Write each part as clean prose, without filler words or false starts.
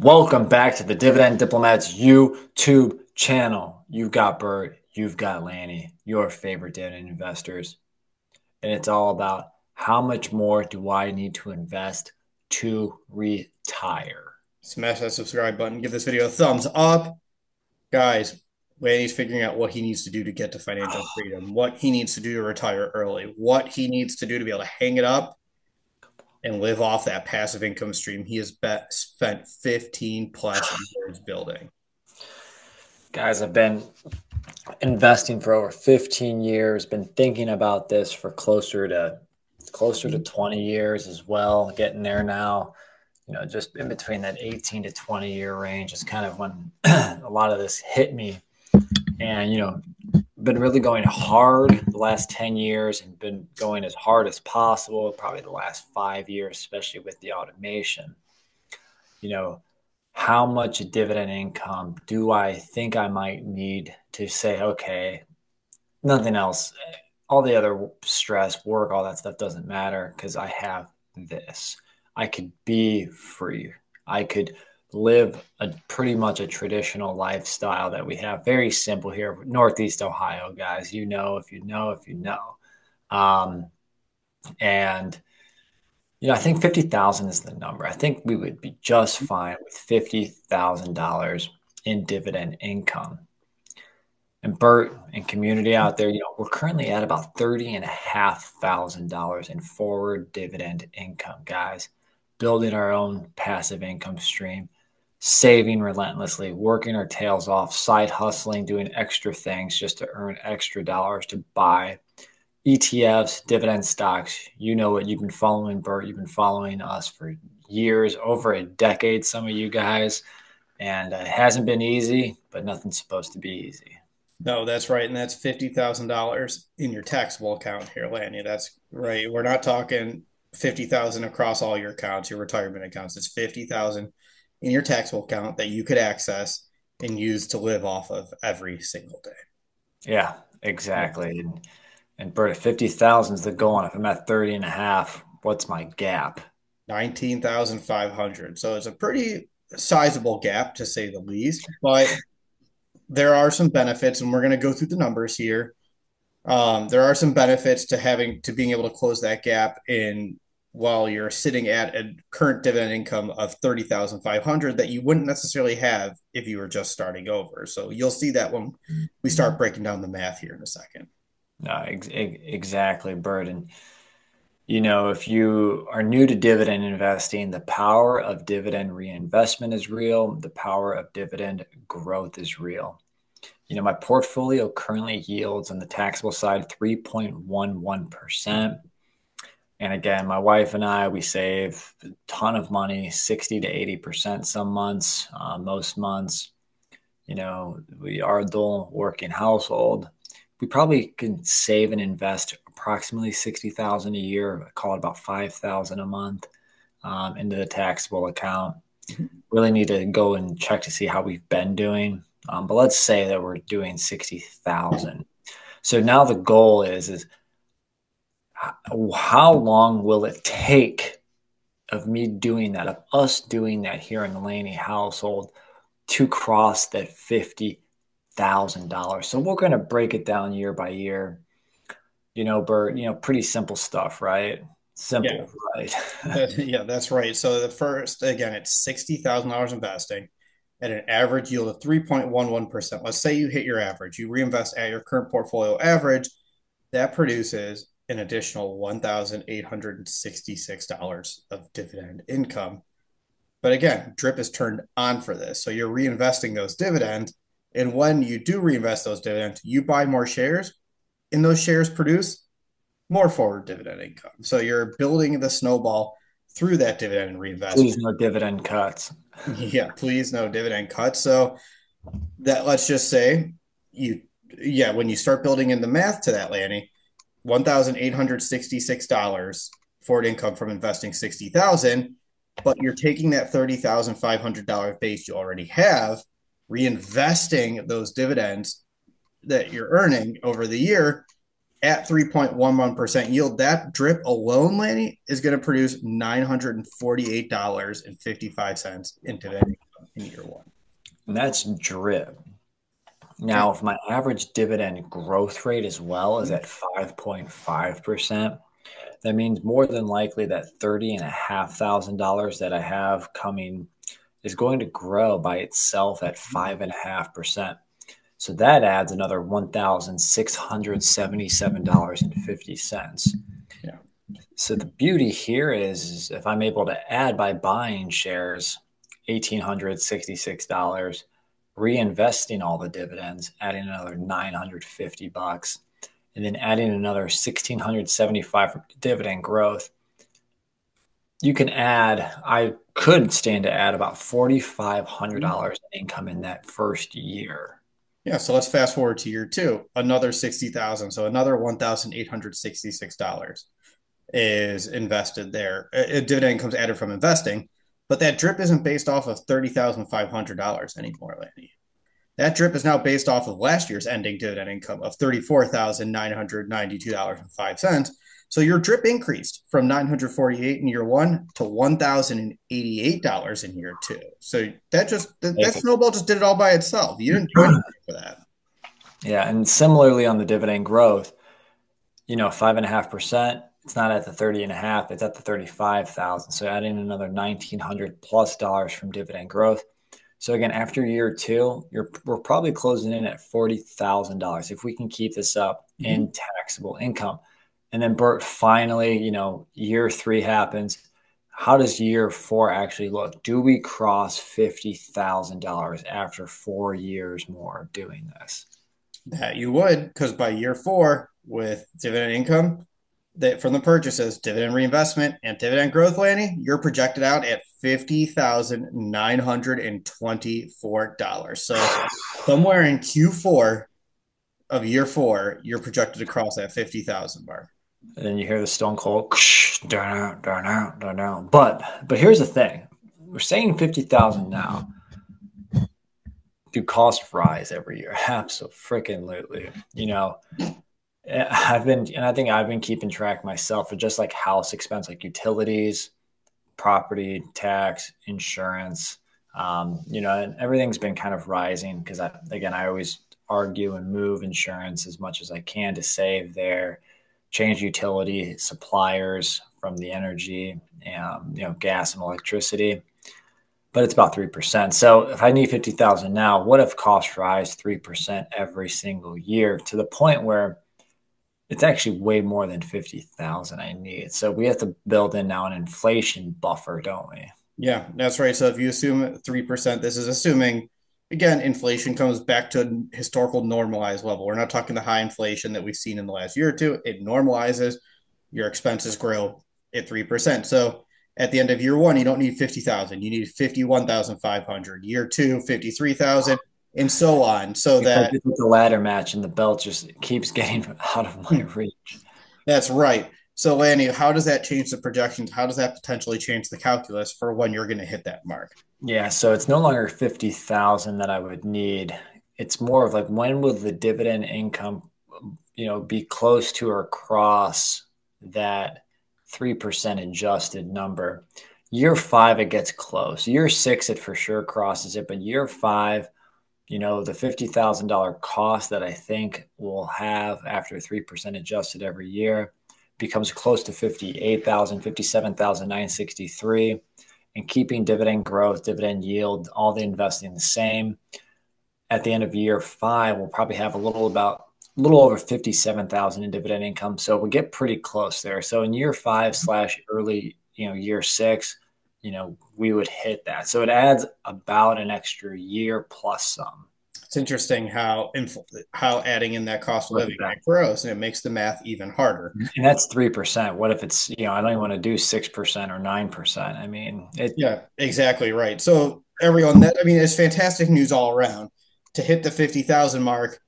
Welcome back to the Dividend Diplomats YouTube channel. You've got Bert, you've got Lanny, your favorite dividend investors. And it's all about how much more do I need to invest to retire? Smash that subscribe button. Give this video a thumbs up. Guys, Lanny's figuring out what he needs to do to get to financial freedom, what he needs to do to retire early, what he needs to do to be able to hang it up and live off that passive income stream he has spent 15 plus years building. Guys, I've been investing for over 15 years, been thinking about this for closer to 20 years as well, getting there now. Just in between that 18 to 20 year range is kind of when a lot of this hit me. And, been really going hard the last 10 years and been going as hard as possible, probably the last 5 years, especially with the automation. You know, how much dividend income do I think I might need to say, okay, nothing else, all the other stress, work, all that stuff doesn't matter because I have this. I could be free. I could live a pretty much a traditional lifestyle that we have. Very simple here, Northeast Ohio, guys. You know, if you know, if you know. Um, and I think 50,000 is the number. I think we would be just fine with $50,000 in dividend income. And Bert and community out there, we're currently at about $30,500 in forward dividend income, guys. Building our own passive income stream, saving relentlessly, working our tails off, side hustling, doing extra things just to earn extra dollars to buy ETFs, dividend stocks. You know what? You've been following Bert. You've been following us for years, over a decade, some of you guys. And it hasn't been easy, but nothing's supposed to be easy. No, that's right. And that's $50,000 in your taxable account here, Lanny. That's right. We're not talking 50,000 across all your accounts, your retirement accounts. It's 50,000 in your taxable account that you could access and use to live off of every single day. Yeah, exactly. And Bert, if 50,000 is the goal, and if I'm at 30 and a half, what's my gap? 19,500. So it's a pretty sizable gap to say the least, but there are some benefits, and we're going to go through the numbers here. There are some benefits to being able to close that gap in while you're sitting at a current dividend income of 30,500 that you wouldn't necessarily have if you were just starting over. So you'll see that when we start breaking down the math here in a second. No, exactly, Bert. And if you are new to dividend investing, the power of dividend reinvestment is real. The power of dividend growth is real. My portfolio currently yields on the taxable side 3.11%. And again, my wife and I, we save a ton of money, 60 to 80% some months, most months. We are a dual working household. We probably can save and invest approximately 60,000 a year. I call it about 5,000 a month into the taxable account. Really need to go and check to see how we've been doing. But let's say that we're doing 60,000. So now the goal is how long will it take of me doing that, of us doing that here in the Laney household to cross that $50,000? So we're going to break it down year by year. Bert, pretty simple stuff, right? Yeah, Simple, right? yeah, that's right. So the first, again, it's $60,000 investing at an average yield of 3.11%. Let's say you hit your average, you reinvest at your current portfolio average, that produces an additional $1,866 of dividend income. But again, DRIP is turned on for this. So you're reinvesting those dividends. And when you do reinvest those dividends, you buy more shares, and those shares produce more forward dividend income. So you're building the snowball through that dividend Please reinvestment. no dividend cuts. Yeah, please no dividend cuts. So that let's just say you yeah, when you start building in the math to that, Lanny, $1,866 forward income from investing 60,000, but you're taking that $30,500 base you already have, reinvesting those dividends that you're earning over the year at 3.11% yield. That drip alone, Lanny, is going to produce $948.55 in dividend income. in year one. And that's drip. Yeah. Now, if my average dividend growth rate as well is at 5.5%, that means more than likely that $30,500 that I have coming is going to grow by itself at 5.5%. So that adds another $1,677.50. Yeah. So the beauty here is if I'm able to add by buying shares $1,866, reinvesting all the dividends, adding another 950 bucks, and then adding another 1,675 for dividend growth, you can add, I could stand to add about $4,500 in income in that first year. Yeah. So let's fast forward to year two, another 60,000. So another $1,866 is invested there. A dividend comes added from investing, but that drip isn't based off of $30,500 anymore, Lanny. That drip is now based off of last year's ending dividend income of $34,992.05. So your drip increased from 948 in year one to $1,088 in year two. So that snowball just did it all by itself. You didn't do anything for that. Yeah, and similarly on the dividend growth, 5.5%, it's not at the 30 and a half, it's at the 35,000. So adding another 1,900 plus dollars from dividend growth. So again, after year two, we're probably closing in at $40,000 if we can keep this up in taxable income. And then Bert, finally, year three happens. How does year four actually look? Do we cross $50,000 after 4 years more of doing this? That you would, because by year four, with dividend income that from the purchases, dividend reinvestment, and dividend growth, Lanny, you're projected out at $50,924. So somewhere in Q4 of year four, you're projected to cross that 50,000 mark. And then you hear the stone cold, darn out, darn out, darn out. But here's the thing: we're saying 50,000 now. Do costs rise every year? Absolutely. I think I've been keeping track myself of just like house expense, like utilities, property tax, insurance. And everything's been kind of rising because I always argue and move insurance as much as I can to save there, change utility suppliers from the energy, gas and electricity. But it's about 3%. So if I need 50,000 now, what if costs rise 3% every single year to the point where it's actually way more than 50,000 I need. So we have to build in now an inflation buffer, don't we? Yeah, that's right. So if you assume 3%, this is assuming, again, inflation comes back to a historical normalized level. We're not talking the high inflation that we've seen in the last year or two. It normalizes, your expenses grow at 3%. So at the end of year one, you don't need 50,000. You need 51,500. Year two, 53,000, and so on. So It's like that it's a ladder match and the belt just keeps getting out of my reach. that's right. So Lanny, how does that change the projections? How does that potentially change the calculus for when you're going to hit that mark? Yeah, so it's no longer 50,000 that I would need. It's more of like when will the dividend income, be close to or cross that 3% adjusted number. Year five, it gets close. Year six, it for sure crosses it. But year five, the $50,000 cost that I think we'll have after 3% adjusted every year becomes close to 58,000, 57,963, and keeping dividend growth, dividend yield, all the investing the same. At the end of year five, we'll probably have a little over 57,000 in dividend income. So we get pretty close there. So in year five / early, year six, we would hit that. So it adds about an extra year plus some. It's interesting how adding in that cost of Look at living that. that grows, and it makes the math even harder. And that's 3%. What if it's, I don't even want to do 6% or 9%. I mean, Yeah, exactly right. So everyone, it's fantastic news all around to hit the 50,000 mark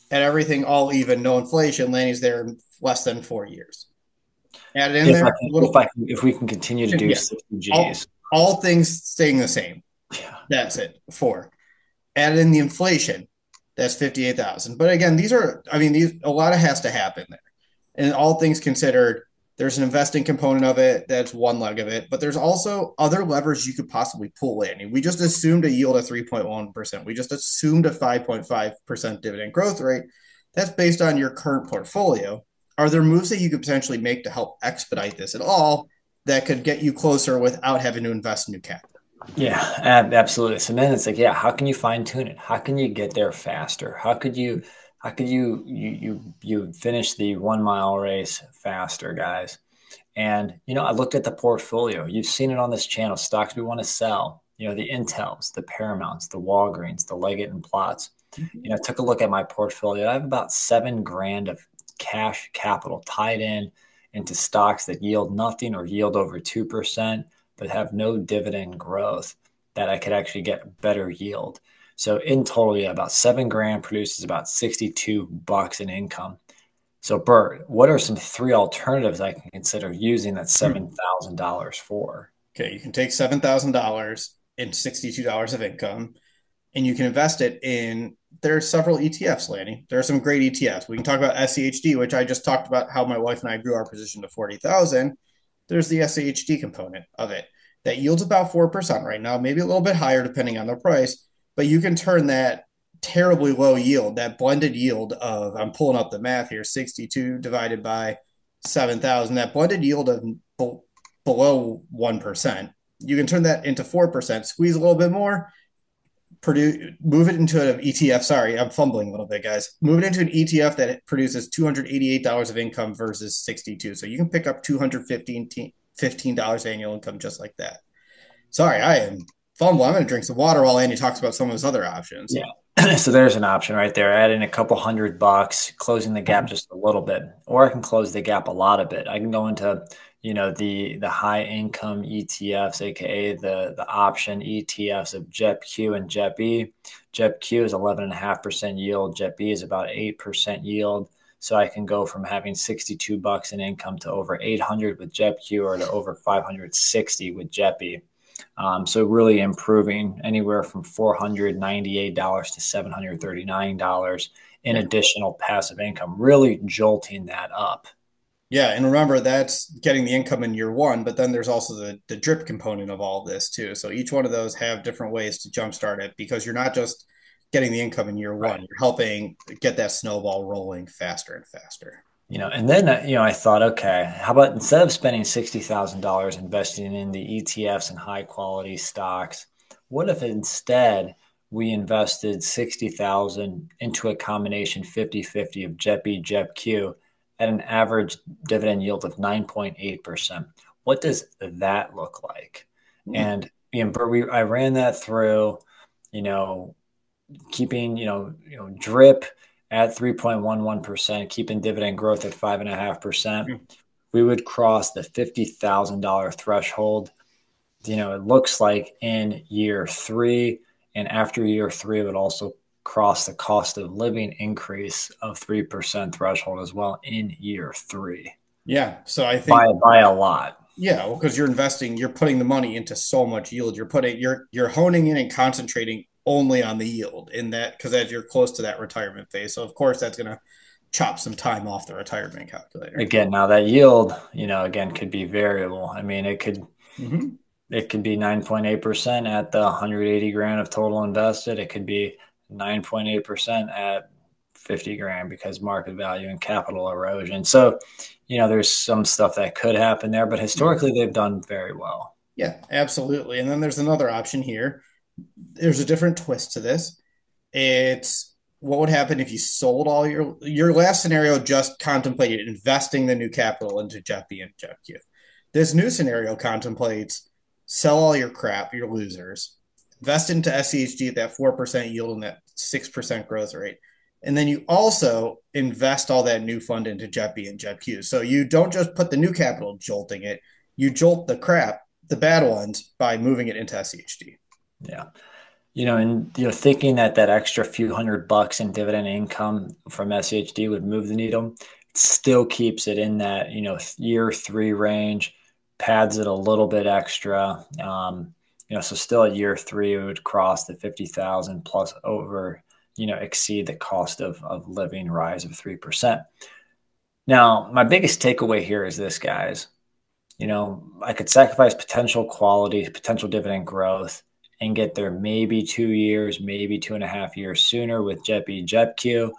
and everything all even, no inflation. Lanny's there in less than 4 years. Add it in there, if we can continue to do yeah, 60 all G's. all things staying the same. Yeah. That's it. Four. Add in the inflation. That's 58,000. But again, these a lot has to happen there. And all things considered, There's an investing component of it. That's one leg of it. But there's also other levers you could possibly pull in. We just assumed a yield of 3.1%. We just assumed a 5.5% dividend growth rate. That's based on your current portfolio. Are there moves that you could potentially make to help expedite this at all that could get you closer without having to invest new capital? Yeah, absolutely. So then it's like, yeah, how can you fine tune it? How can you get there faster? How could you finish the 1 mile race faster, guys? And I looked at the portfolio. You've seen it on this channel. Stocks we want to sell. The Intels, the Paramounts, the Walgreens, the Leggett and Plots. I took a look at my portfolio. I have about 7 grand of cash capital tied in into stocks that yield nothing or yield over 2%, but have no dividend growth that I could actually get better yield. So in total, yeah, about 7 grand produces about $62 in income. So Bert, what are some three alternatives I can consider using that $7,000 for? Okay, you can take $7,000 and $62 of income and you can invest it in there are several ETFs, Lanny. There are some great ETFs. We can talk about SEHD, which I just talked about how my wife and I grew our position to 40,000. There's the SEHD component of it that yields about 4% right now, maybe a little bit higher depending on the price, but you can turn that terribly low yield, that blended yield of, I'm pulling up the math here, 62 divided by 7,000, that blended yield of below 1%. You can turn that into 4%, squeeze a little bit more, move it into an ETF. Sorry, I'm fumbling a little bit, guys. Move it into an ETF that produces $288 of income versus 62. So you can pick up $215 annual income just like that. Sorry, I am fumbling. I'm going to drink some water while Andy talks about some of his other options. Yeah. So there's an option right there. Adding a couple $100, closing the gap just a little bit, or I can close the gap a lot of it. I can go into, the high income ETFs, aka the option ETFs of JEPQ and JEPE. JEPQ is 11.5% yield. JEPE is about 8% yield. So I can go from having $62 in income to over 800 with JEPQ or to over 560 with JEPE. So really improving anywhere from $498 to $739 in Yeah. additional passive income, really jolting that up. Yeah, and remember that's getting the income in year one, but then there's also the drip component of all of this too. So each one of those have different ways to jumpstart it because you're not just getting the income in year one, Right. you're helping get that snowball rolling faster and faster. And then, I thought, okay, how about instead of spending $60,000 investing in the ETFs and high quality stocks, what if instead we invested 60,000 into a combination 50-50 of JEPE, JEPQ at an average dividend yield of 9.8%? What does that look like? Hmm. And, I ran that through, you know, keeping drip at 3.11%, keeping dividend growth at 5.5%, we would cross the $50,000 threshold. It looks like in year three, and after year three, it would also cross the cost of living increase of 3% threshold as well in year three Yeah. So I think by a lot. yeah, well, because you're investing, you're putting the money into so much yield. You're honing in and concentrating only on the yield in that because as you're close to that retirement phase. So of course that's gonna chop some time off the retirement calculator. Again, now that yield, again, could be variable. I mean, Mm-hmm. it could be 9.8% at the 180 grand of total invested. It could be 9.8% at 50 grand because market value and capital erosion. So, there's some stuff that could happen there, but historically they've done very well. Yeah, absolutely. And then there's another option here. There's a different twist to this. It's what would happen if you sold all your last scenario just contemplated investing the new capital into JEPI and JEPQ. This new scenario contemplates sell all your crap, your losers, invest into SEHG at that 4% yield and that 6% growth rate. And then you also invest all that new fund into JEPI and JEPQ. So you don't just put the new capital jolting it, you jolt the crap, the bad ones, by moving it into SEHG. Yeah. And thinking that that extra few $100 in dividend income from SHD would move the needle, it still keeps it in that year three range, pads it a little bit extra. So still at year three, it would cross the 50,000 plus over, exceed the cost of living rise of 3%. Now, my biggest takeaway here is this, guys. I could sacrifice potential quality, potential dividend growth, and get there maybe 2 years, maybe 2.5 years sooner with JetB JetQ,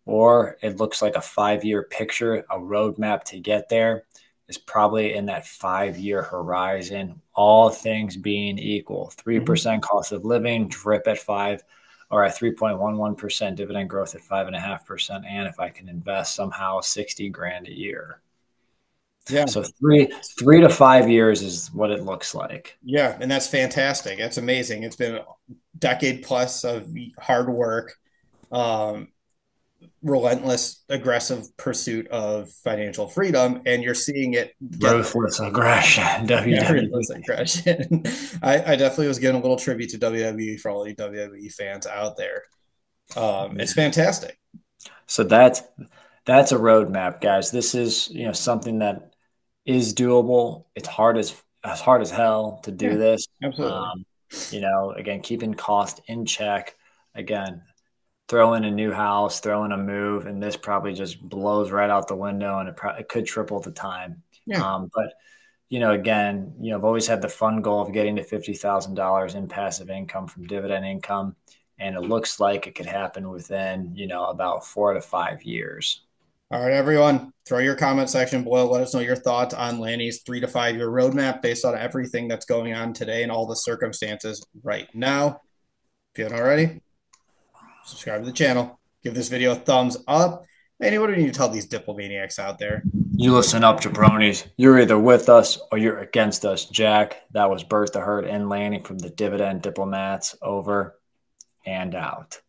or it looks like a 5 year picture, a roadmap to get there is probably in that 5 year horizon, all things being equal. Mhm. 3% cost of living, drip at five, or at 3.11% dividend growth at 5.5%. And if I can invest somehow 60 grand a year. Yeah. So three to 5 years is what it looks like. Yeah, and that's fantastic. That's amazing. It's been a decade plus of hard work, um, relentless, aggressive pursuit of financial freedom, and you're seeing it get Ruthless aggression, yeah, WWE. relentless aggression. I definitely was giving a little tribute to WWE for all you WWE fans out there. It's fantastic. So that's a roadmap, guys. This is something that is doable. It's hard as hell to Yeah, do this. absolutely. Again, keeping cost in check. Again, throw in a new house, throw in a move, and this probably just blows right out the window, and it could triple the time. Yeah. But again, I've always had the fun goal of getting to $50,000 in passive income from dividend income, and it looks like it could happen within about 4 to 5 years. All right, everyone, throw your comment section below. Let us know your thoughts on Lanny's 3 to 5 year roadmap based on everything that's going on today and all the circumstances right now. If you haven't already, subscribe to the channel, give this video a thumbs up. And what do we need to tell these diplomaniacs out there? You listen up, jabronis. You're either with us or you're against us, Jack. That was Bert the Herd and Lanny from the Dividend Diplomats. Over and out.